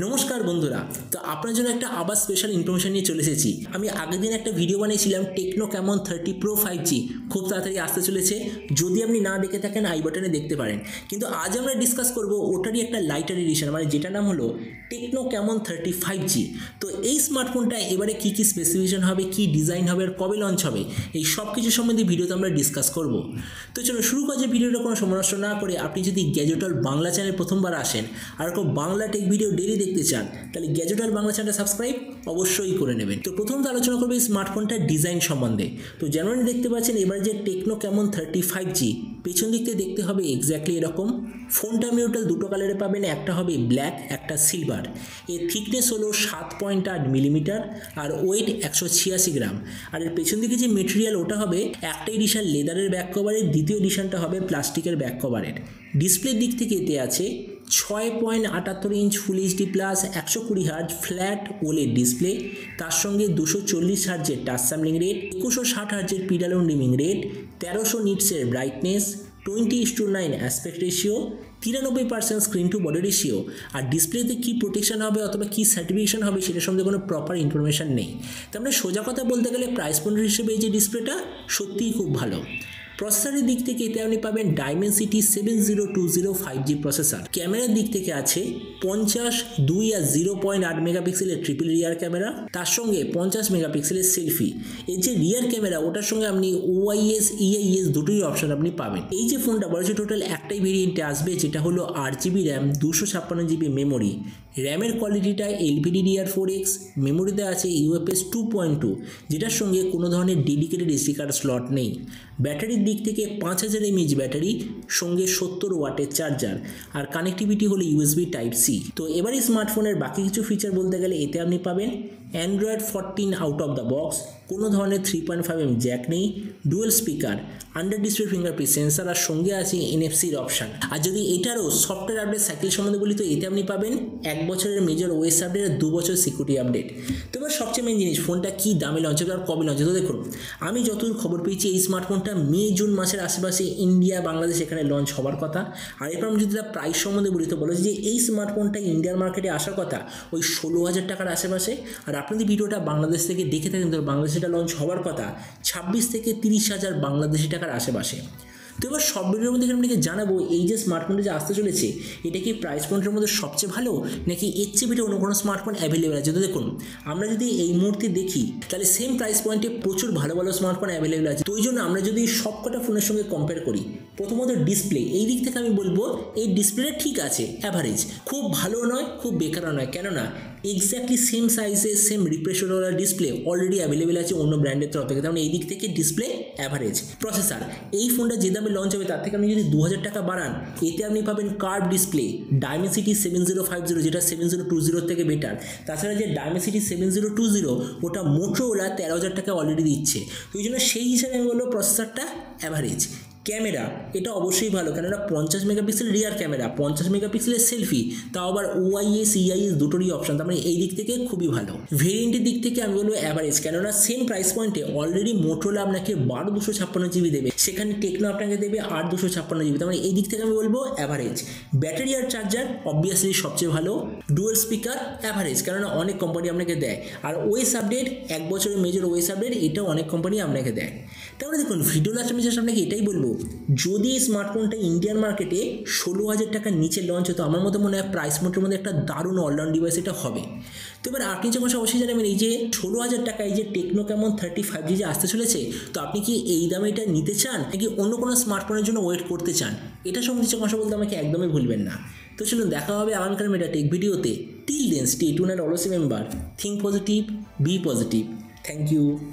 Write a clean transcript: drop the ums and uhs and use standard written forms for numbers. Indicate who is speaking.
Speaker 1: নমস্কার বন্ধুরা, তো আপনার জন্য একটা আবার স্পেশাল ইনফরমেশন নিয়ে চলে এসেছি। আমি আগের দিন একটা ভিডিও বানিয়েছিলাম টেকনো ক্যামন 30 প্রো 5G খুব তাড়াতাড়ি আসতে চলেছে। যদি আপনি না দেখে থাকেন আই বাটনে দেখতে পারেন। কিন্তু আজ আমরা ডিসকাস করব ওটারই একটা লাইটার এডিশন, মানে যেটা নাম হলো টেকনো ক্যামন 30 5G। তো এই স্মার্টফোনটা এবারে কী কী স্পেসিফিকেশন হবে, কী ডিজাইন হবে আর কবে লঞ্চ হবে, এই সব কিছু সম্বন্ধে ভিডিওতে আমরা ডিসকাস করব। তো চলো শুরু করা যে ভিডিওটা কোনো সময় নষ্ট না করে, আপনি যদি গ্যাজেটল বাংলা চ্যানেল প্রথমবার আসেন আর এরকম বাংলা টেক ভিডিও ডেলি দেখতে চান, তাহলে গ্যাজেটল বাংলা চ্যানেলটা সাবস্ক্রাইব অবশ্যই করে নেবেন। তো প্রথমত আলোচনা করবে এই স্মার্টফোনটার ডিজাইন সম্বন্ধে। তো যেমন দেখতে পাচ্ছেন এবার যে টেকনো ক্যামন 30 5G, পেছন দিক থেকে দেখতে হবে এক্স্যাক্টলি এরকম। ফোনটা আপনি টোটাল দুটো কালারে পাবেন, একটা হবে ব্ল্যাক, একটা সিলভার। এর থিকনেস হলো 7.8 মিলিমিটার আর ওয়েট 186 গ্রাম। আর এর পেছন দিকে যে মেটেরিয়াল ওটা হবে একটা এডিশন লেদারের ব্যাক কভারের, দ্বিতীয় এডিশনটা হবে প্লাস্টিকের ব্যাক কভারের। ডিসপ্লের দিক থেকে এতে আছে 6.78 inch full HD plus 120 hertz flat OLED display, তার সঙ্গে 240 হার্জের টাচ স্যাম্পলিং রেট, 2160 হার্জের পিডালন ডিমিং রেট, 1300 নিটসের brightness, 20:9 aspect ratio, 93% screen to body ratio. আর ডিসপ্লেতে কী প্রোটেকশন হবে অথবা কী সার্টিফিকেশন হবে সেটার সম্বন্ধে কোনো প্রপার ইনফরমেশান নেই। তার মানে সোজা কথা বলতে গেলে প্রাইস পয়েন্ট হিসেবে এই যে ডিসপ্লেটা সত্যিই খুব ভালো। প্রসেসরের দিক থেকে এতে আপনি পাবেন ডাইমেনসিটি 7020 5G প্রসেসর। ক্যামেরার দিক থেকে আছে 50, 2 আর 0.8 মেগাপিক্সেলের ট্রিপল রিয়ার ক্যামেরা, তার সঙ্গে 50 মেগাপিক্সেলের সেলফি। এই যে রিয়ার ক্যামেরা ওটার সঙ্গে আপনি OIS EIS দুটোই অপশন আপনি পাবেন। এই যে ফোনটা বড় টোটাল একটাই ভেরিয়েন্টে আসবে, যেটা হলো 8GB র্যাম, 256GB মেমোরি। র্যামের কোয়ালিটিটা LPDDR4X, মেমোরিতে আছে UFS 2.2, যেটার সঙ্গে কোনো ধরনের ডেডিকেটেড SD কার্ড স্লট নেই। ব্যাটারির দিক থেকে 5000 mAh ব্যাটারি, সঙ্গে 70 ওয়াটের চার্জার, আর কানেক্টিভিটি হলো USB Type-C। তো এবার এই স্মার্টফোনের বাকি কিছু ফিচার বলতে গেলে এতে আপনি পাবেন Android 14 out of the box, কোনো ধরনের 3.5mm জ্যাক নেই, dual speaker, under display fingerprint sensor, আর সঙ্গে আছে NFC-র অপশান। আর যদি এটারও সফটওয়্যার আপডেট সাইকেল সম্বন্ধে বলি, তো এতে আপনি পাবেন 1 বছরের মেজর OS আপডেট আর 2 বছরের সিকিউরিটি আপডেট। তো এবার সবচেয়ে মেন জিনিস, ফোনটা কী দামে লঞ্চ হবে আর কবে লঞ্চ হবে। তো দেখুন, আমি যতদূর খবর পেয়েছি এই স্মার্টফোনটা মে-জুন মাসের আশেপাশে ইন্ডিয়া, বাংলাদেশ এখানে লঞ্চ হওয়ার কথা। আর এরপর আমি যদি তার প্রাইস সম্বন্ধে বলি, তো বলেছি যে এই স্মার্টফোনটা ইন্ডিয়ান মার্কেটে আসার কথা ওই 16,000 টাকার আশেপাশে। আর আপনাদের ভিডিওটা বাংলাদেশ থেকে দেখে থাকেন, তো বাংলাদেশে এটা লঞ্চ হওয়ার কথা 26 থেকে 30,000 বাংলাদেশি টাকার আশেপাশে। তো এবার সব ভিডিওর মধ্যে আপনাকে জানাবো এই যে স্মার্টফোনটা যে আসতে চলেছে এটা কি প্রাইস পয়েন্টের মধ্যে সবচেয়ে ভালো, নাকি এর চেয়ে বেটে অন্য কোনো স্মার্টফোন অ্যাভেলেবেল আছে। তো দেখুন, আমরা যদি এই মুহূর্তে দেখি তাহলে সেম প্রাইস পয়েন্টে প্রচুর ভালো ভালো স্মার্টফোন অ্যাভেলেবেল আছে। তো ওই জন্য আমরা যদি সব কটা ফোনের সঙ্গে কম্পেয়ার করি, প্রথমত ডিসপ্লে, এই দিক থেকে আমি বলবো এই ডিসপ্লেটা ঠিক আছে, অ্যাভারেজ, খুব ভালো নয় খুব বেকারও নয়। কেননা এক্স্যাক্টলি সেম সাইজের সেম রিফ্রেশওয়ালা ডিসপ্লে অলরেডি অ্যাভেলেবেল আছে অন্য ব্র্যান্ডের তরফ থেকে, তেমন এই দিক থেকে ডিসপ্লে অ্যাভারেজ। প্রসেসর, এই ফোনটা যে দামে লঞ্চ হবে তার থেকে আপনি যদি 2000 টাকা বাড়ান, এতে আপনি পাবেন কার্ভ ডিসপ্লে, ডাইমেনসিটি 7050, যেটা 7020 থেকে বেটার। তাছাড়া যে ডাইমেনসিটি 7020 ওটা মোটোরোলা 13,000 টাকা অলরেডি দিচ্ছে। তো এই জন্য সেই হিসাবে আমি বলবো প্রসেসরটা অ্যাভারেজ। ক্যামেরা, এটা অবশ্যই ভালো, কেননা 50 মেগাপিক্সেল রিয়ার ক্যামেরা, 50 মেগাপিক্সেলের সেলফি, তাও আবার OIS EIS দুটোরই অপশান, তার মানে এই দিক থেকে খুবই ভালো। ভেরিয়েন্টের দিক থেকে আমি বলবো অ্যাভারেজ, কেননা সেম প্রাইস পয়েন্টে অলরেডি মোটোরোলা আপনাকে 12/256GB দেবে, সেখানে টেকনো আপনাকে দেবে 8/256GB, তার মানে এই দিক থেকে আমি বলবো অ্যাভারেজ। ব্যাটারি আর চার্জার অবভিয়াসলি সবচেয়ে ভালো। ডুয়েল স্পিকার অ্যাভারেজ, কেননা অনেক কোম্পানি আপনাকে দেয়। আর OS আপডেট, 1 বছরের মেজর OS আপডেট, এটাও অনেক কোম্পানি আপনাকে দেয়। তারপরে দেখুন, ভিডিও লাস্ট আমি জাস্ট আপনাকে এটাই বলবো, যদি এই স্মার্টফোনটা ইন্ডিয়ান মার্কেটে 16,000 টাকার নিচে লঞ্চ হতো, আমার মতো মনে হয় প্রাইস মোটের মধ্যে একটা দারুণ অলরাউন্ড ডিভাইস এটা হবে। তো এবার আপনি যখন অবশ্যই জানাবেন এই যে 16,000 টাকায় যে টেকনো ক্যামন 30 5G যে আসতে চলেছে, তো আপনি কি এই দামে এটা নিতে চান নাকি অন্য কোনো স্মার্টফোনের জন্য ওয়েট করতে চান, এটা সম্বন্ধে কথা বলতে আমাকে একদমই ভুলবেন না। তো চলুন দেখা হবে আগামীকাল মেটা টেক ভিডিওতে। Till then stay tuned and always remember, think positive, be positive. Thank you.